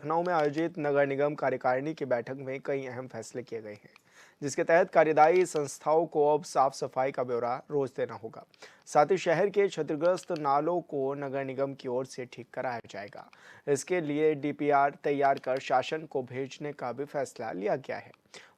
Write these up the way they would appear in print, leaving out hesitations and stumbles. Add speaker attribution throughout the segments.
Speaker 1: लखनऊ में आयोजित नगर निगम कार्यकारिणी की बैठक में कई अहम फैसले किए गए हैं, जिसके तहत कार्यदायी संस्थाओं को अब साफ सफाई का ब्यौरा रोज देना होगा। साथ ही शहर के क्षतिग्रस्त नालों को नगर निगम की ओर से ठीक कराया जाएगा। इसके लिए डीपीआर तैयार कर शासन को भेजने का भी फैसला लिया गया है।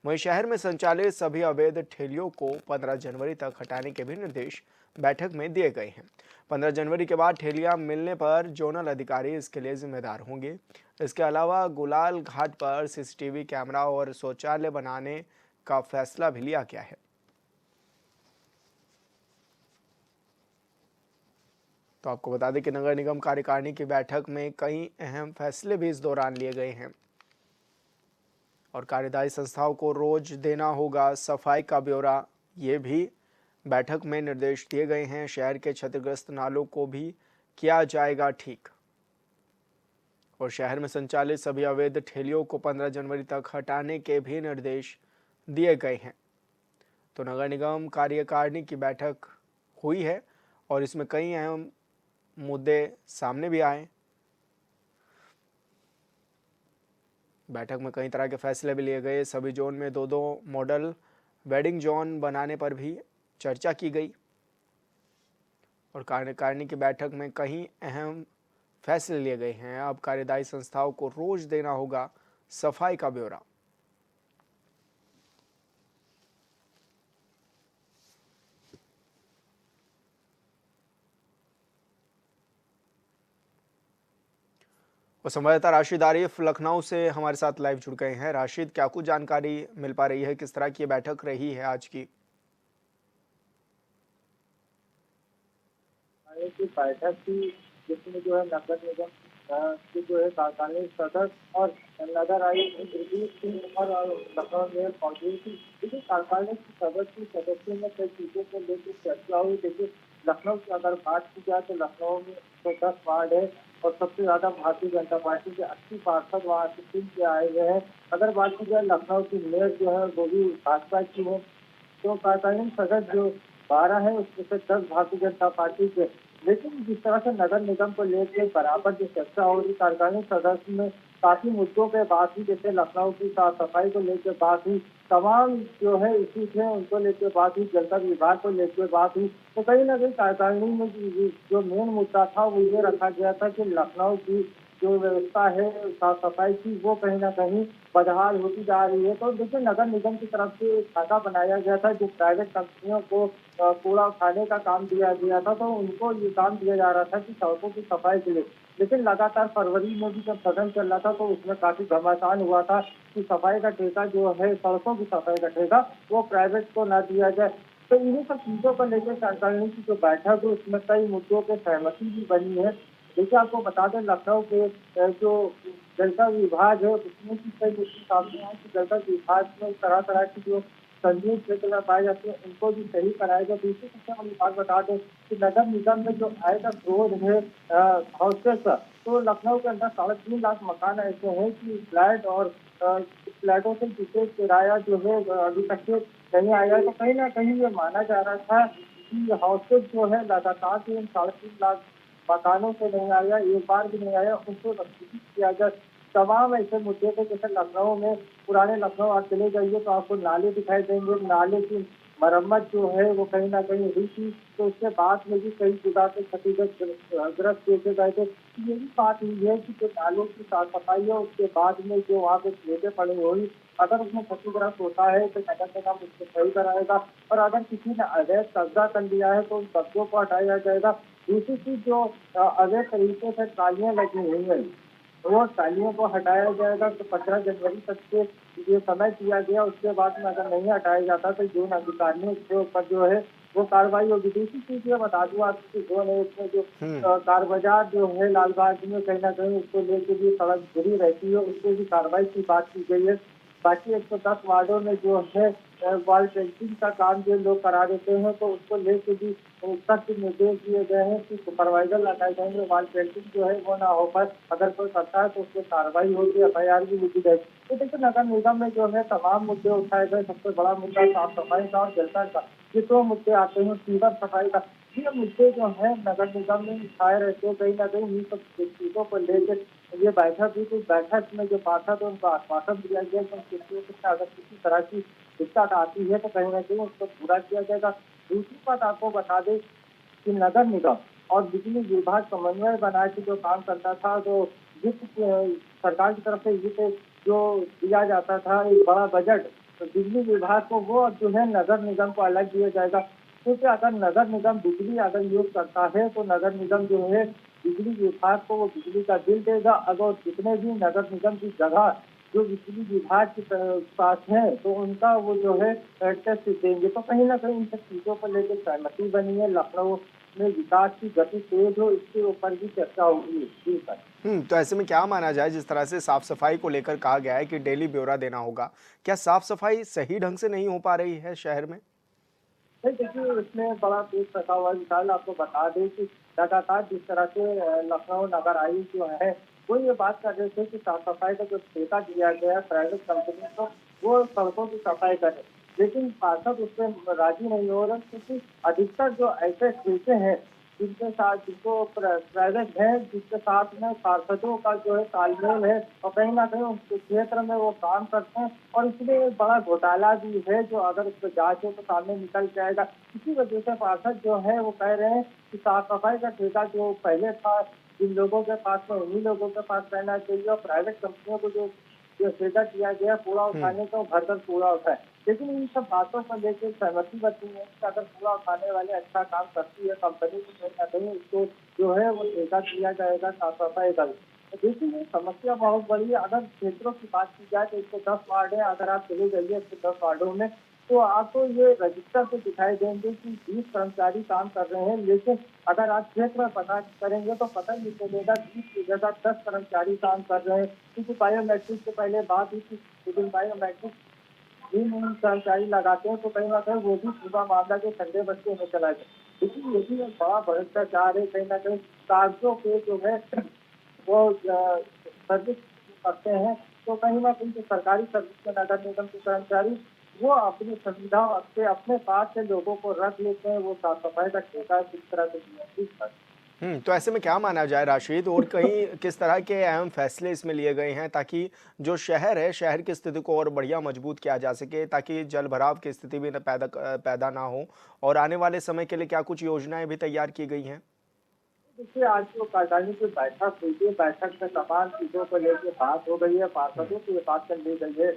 Speaker 1: वहीं शहर में संचालित सभी अवैध ठेलियों को 15 जनवरी तक हटाने के भी निर्देश बैठक में दिए गए हैं। 15 जनवरी के बाद ठेलियां मिलने पर जोनल अधिकारी इसके लिए जिम्मेदार होंगे। इसके अलावा गुलाल घाट पर सीसीटीवी कैमरा और शौचालय बनाने का फैसला भी लिया गया है। तो आपको बता दें कि नगर निगम कार्यकारिणी की बैठक में कई अहम फैसले भी इस दौरान लिए गए हैं और कार्यदायी संस्थाओं को रोज देना होगा सफाई का ब्यौरा। ये भी बैठक में निर्देश दिए गए हैं। शहर के क्षतिग्रस्त नालों को भी किया जाएगा ठीक और शहर में संचालित सभी अवैध ठेलियों को 15 जनवरी तक हटाने के भी निर्देश दिए गए हैं। तो नगर निगम कार्यकारिणी की बैठक हुई है और इसमें कई अहम मुद्दे सामने भी आए। बैठक में कई तरह के फैसले भी लिए गए। सभी जोन में दो दो मॉडल वेडिंग जोन बनाने पर भी चर्चा की गई और कार्यकारिणी की बैठक में कई अहम फैसले लिए गए हैं। अब कार्यदायी संस्थाओं को रोज देना होगा सफाई का ब्यौरा। और संवाददाता राशिद आरिफ लखनऊ से हमारे साथ लाइव जुड़ गए हैं। राशिद, क्या कुछ जानकारी मिल पा रही है, किस तरह की बैठक रही है आज की?
Speaker 2: की बैठक थी जिसमें जो है नगर निगम के जो है कार्यकारिणी सदस्य और नगर आयुक्त इंद्रजीत सिंह और लखनऊ मेयर मौजूद थी। देखिए कार्यकारिणी के सदस्यों में कई चीजों को लेकर चर्चा हुई। देखिए लखनऊ की अगर बात की जाए तो लखनऊ में 110 वार्ड है और सबसे ज्यादा भारतीय जनता पार्टी के 80 पार्षद वहाँ से चुन के आए हुए हैं। अगर बात की जाए लखनऊ की मेयर जो है वो भी भाजपा की है। तो कार्यकारिणी सदस्य जो 12 है उसमें से 10 भारतीय जनता पार्टी के। लेकिन जिस तरह से नगर निगम को लेकर बराबर जो चर्चा हो रही कार्यकारिणी सदस्य में काफी मुद्दों पे बात हुई, जैसे लखनऊ की साफ सफाई को लेकर बात हुई, तमाम जो है इश्यूज है उनको लेकर बात हुई, जल शक्ति विभाग को लेकर बात हुई। तो कहीं ना कहीं कार्यकारिणी में जो मेन मुद्दा था वो ये रखा गया था कि लखनऊ की जो व्यवस्था है साफ सफाई की वो कहीं ना कहीं बदहाल होती जा रही है। तो देखिए नगर निगम की तरफ से एक खाका बनाया गया था जो प्राइवेट कंपनियों को कूड़ा उठाने का काम दिया गया था, तो उनको ये काम दिया जा रहा था कि सड़कों की सफाई के लिए। लेकिन लगातार फरवरी में भी जब सदन चल रहा था तो उसमें काफी घमासान हुआ था कि सफाई का ठेका जो है सड़कों की सफाई का ठेका वो प्राइवेट को ना दिया जाए। तो इन्हीं सब चीजों को लेकर कार्यकारिणी की जो बैठक है उसमें कई मुद्दों पर सहमति भी बनी है। देखिए आपको बता दें लखनऊ के जो जलकर विभाग है उसमें भी कई मुद्दे सामने आए कि जलकर विभाग में तरह तरह की जो संजीव क्षेत्र में पाए जाते हैं उनको भी सही कराएगा। दूसरी सबसे बड़ी बात बता दें कि नगर निगम में जो आय का स्रोत है हाउसेस का, तो लखनऊ के अंदर 3.5 लाख मकान ऐसे हैं कि फ्लैट और फ्लैटों से विशेष किराया जो है अभी तक के नहीं आया है। तो कहीं ना कहीं ये माना जा रहा था कि हाउसेस जो है लगातार 3.5 लाख मकानों से नहीं आया, एक बार भी नहीं आया, उनको संशोधित किया जाए। तमाम ऐसे मुद्दे थे जैसे लखनऊ में पुराने लखनऊ आप चले जाइए तो आपको नाले दिखाई देंगे, नाले की मरम्मत जो है वो कहीं ना कहीं हुई थी, तो उसके बाद में भी कई जगह पे क्षतिग्रस्त देखे गए थे। ये भी बात हुई है कि जो नालों की साफ सफाई है उसके बाद में जो वहाँ पे खेतें पड़ी हुई, अगर उसमें क्षतिग्रस्त होता है तो नगर निगम उसको सही कराएगा और अगर किसी ने अवैध कब्जा कर लिया है तो उन कब्जों को हटाया जाएगा। दूसरी चीज जो अवैध तरीके से ट्रालियां लगी हुई है वो ट्रालियों को हटाया जाएगा। तो 15 जनवरी तक के ये समय दिया गया, उसके बाद में अगर नहीं हटाया जाता तो जोन अधिकारियों के ऊपर जो है वो कार्रवाई होगी। दूसरी चीज ये बता दूं आपको जोन एक में जो कार बाजार जो है लालबाग में कहीं ना कहीं उसको लेकर भी सड़क जुड़ी रहती है, उसको भी कार्रवाई की बात की गई है। बाकी 110 वार्डों में जो है वॉल पेंटिंग का काम जो लोग करा देते हैं तो उसको लेकर भी सख्त निर्देश दिए गए हैं कि सुपरवाइजर लगाए जाएंगे, वॉल पेंटिंग जो है वो ना हो पाए, अगर कोई करता है तो उस पर कार्रवाई होगी, FIR भी लिखी जाएगी। तो देखिए नगर निगम में जो है तमाम मुद्दे उठाए गए। सबसे बड़ा मुद्दा साफ सफाई का और जलकर का, ये 2 मुद्दे आते हैं, सीवर सफाई का। ये मुद्दे जो है नगर निगम में उठाए रहते हैं, कहीं न कहीं इन सब चीज़ों को लेकर ये बैठक हुई, तो बैठक में जो पार्षद है उनको आश्वासन दिया गया कि उन व्यक्तियों के साथ अगर किसी तरह की दिक्कत आती है तो कहीं न कहीं उसको पूरा किया जाएगा। दूसरी बात आपको बता दें कि नगर निगम और बिजली विभाग समन्वय बना के जो काम करता था, तो वित्त सरकार की तरफ से वित्त जो दिया जाता था एक बड़ा बजट, तो बिजली विभाग को वो अब जो है नगर निगम को अलग दिया जाएगा। क्योंकि अगर नगर निगम बिजली अगर यूज़ करता है तो नगर निगम जो है बिजली विभाग को वो बिजली का बिल देगा। अगर जितने भी नगर निगम की जगह जो बिजली विभाग के पास है तो उनका वो जो है टैक्स देंगे। तो कहीं न कहीं इन सब चीज़ों को लेकर सहमति बनी है। लखनऊ में विकास की गति तेज हो इसके ऊपर भी चर्चा होगी। जी सर।
Speaker 1: तो ऐसे में क्या माना जाए, जिस तरह से साफ सफाई को लेकर कहा गया है कि डेली ब्यौरा देना होगा, क्या साफ सफाई सही ढंग से नहीं हो पा रही है शहर में?
Speaker 2: नहीं देखिए, इसमें बड़ा तेज फँसा हुआ है। मिसाल आपको बता दें कि लगातार जिस तरह से लखनऊ नगर आयुक्त जो है, वो ये बात कर रहे थे कि साफ-सफाई का जो ठेका दिया गया है प्राइवेट कंपनी को, वो सड़कों की सफाई करे। लेकिन पार्षद उससे राज़ी नहीं हो रहे क्योंकि अधिकतर जो ऐसे ठेके हैं, जिनके साथ जिनको प्राइवेट है, जिसके साथ में पार्षदों का जो है तालमेल है और कहीं न कहीं उनके क्षेत्र में वो काम करते हैं और इसलिए एक बड़ा घोटाला भी है जो अगर उसको जाँच हो तो सामने निकल के आएगा। इसी वजह से पार्षद जो है वो कह रहे हैं कि साफ-सफाई का ठेका जो पहले था, जिन लोगों के पास में उन्हीं लोगों के पास रहना चाहिए और प्राइवेट कंपनियों को जो ठेका दिया गया कूड़ा
Speaker 1: हुँ।
Speaker 2: उठाने का, वो भरकर कूड़ा उठाए। लेकिन इन सब बातों को लेके सहमति बनी है कि अगर कूड़ा उठाने वाले अच्छा काम करती है कंपनी तो कहीं न कहीं उसको जो है वो ठेका दिया जाएगा साफ-सफाई का भी। तो देखिए ये समस्या बहुत बड़ी है। अगर क्षेत्रों की बात की जाए तो 110 वार्ड है, अगर आप चले जाइए 110 वार्डों में तो आपको ये रजिस्टर पे दिखाई देंगे कि 20 कर्मचारी काम कर रहे हैं, लेकिन अगर आप क्षेत्र में पता करेंगे तो पता ही नहीं चलेगा 20 की जगह 10 कर्मचारी काम कर रहे हैं। क्योंकि बायोमेट्रिक से पहले बात हुई थी, लेकिन बायोमेट्रिक भी नहीं कर्मचारी लगाते हैं तो कहीं न कहीं वो भी पूरा मामला जो ठंडे बस्ते में चला जाए। लेकिन ये भी एक बड़ा भ्रष्टाचार है, कहीं न कहीं कागज़ों पे जो है वो सर्विस करते हैं, तो कहीं न कहीं जो सरकारी सर्विस के नगर निगम के कर्मचारी वो अपनी सुविधा से अपने पास से लोगों को रख लेते हैं, वो साफ-सफाई का ठेका किस तरह से नियंत्रित कर
Speaker 1: तो ऐसे में क्या माना जाए राशिद, और कहीं किस तरह के अहम फैसले इसमें लिए गए हैं ताकि जो शहर है, शहर की स्थिति को और बढ़िया मजबूत किया जा सके, ताकि जल-भराव की स्थिति भी पैदा ना हो, और आने वाले समय के लिए क्या कुछ योजनाएँ भी तैयार की गई हैं?
Speaker 2: देखिए, आज जो कार्यकारिणी की बैठक हुई थी, बैठक में तमाम चीज़ों को लेके बात हो गई है।
Speaker 1: हुँ,
Speaker 2: पार्षदों को ये बात कर ली गई है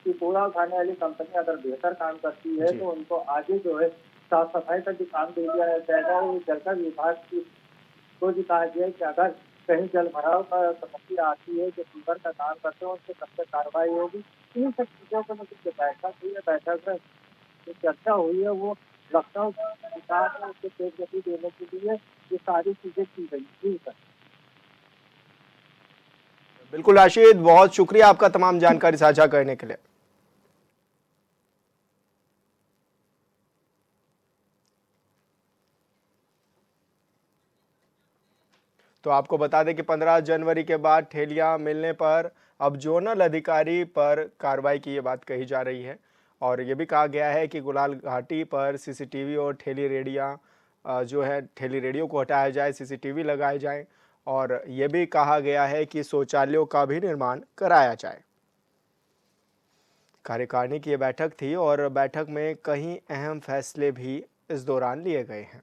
Speaker 2: कि कूड़ा उठाने वाली कंपनी अगर बेहतर काम करती है,
Speaker 1: जी।
Speaker 2: तो उनको आगे जो है साफ-सफाई का भी काम दे दिया जाएगा। और जलकर विभाग की को भी कहा गया है कि अगर कहीं जल-भराव का समस्या आती है, जो सीवर का काम करते हैं, उन पे कब तक कार्रवाई होगी। इन सब चीज़ों को लेकर जो बैठक हुई है, बैठक में जो चर्चा हुई है, वो लखनऊ के विकास में उसको तेज़ गति देने के लिए ये सारी चीज़ें की गई। जी सर।
Speaker 1: बिल्कुल राशिद, बहुत शुक्रिया आपका तमाम जानकारी साझा करने के लिए। तो आपको बता दें कि 15 जनवरी के बाद ठेलियां मिलने पर अब जोनल अधिकारी पर कार्रवाई की ये बात कही जा रही है, और ये भी कहा गया है कि गुलाल घाटी पर सीसीटीवी और जो है ठेली रेडियो को हटाया जाए, सीसीटीवी लगाए जाएं, और ये भी कहा गया है कि शौचालयों का भी निर्माण कराया जाए। कार्यकारिणी की ये बैठक थी और बैठक में कई अहम फैसले भी इस दौरान लिए गए हैं।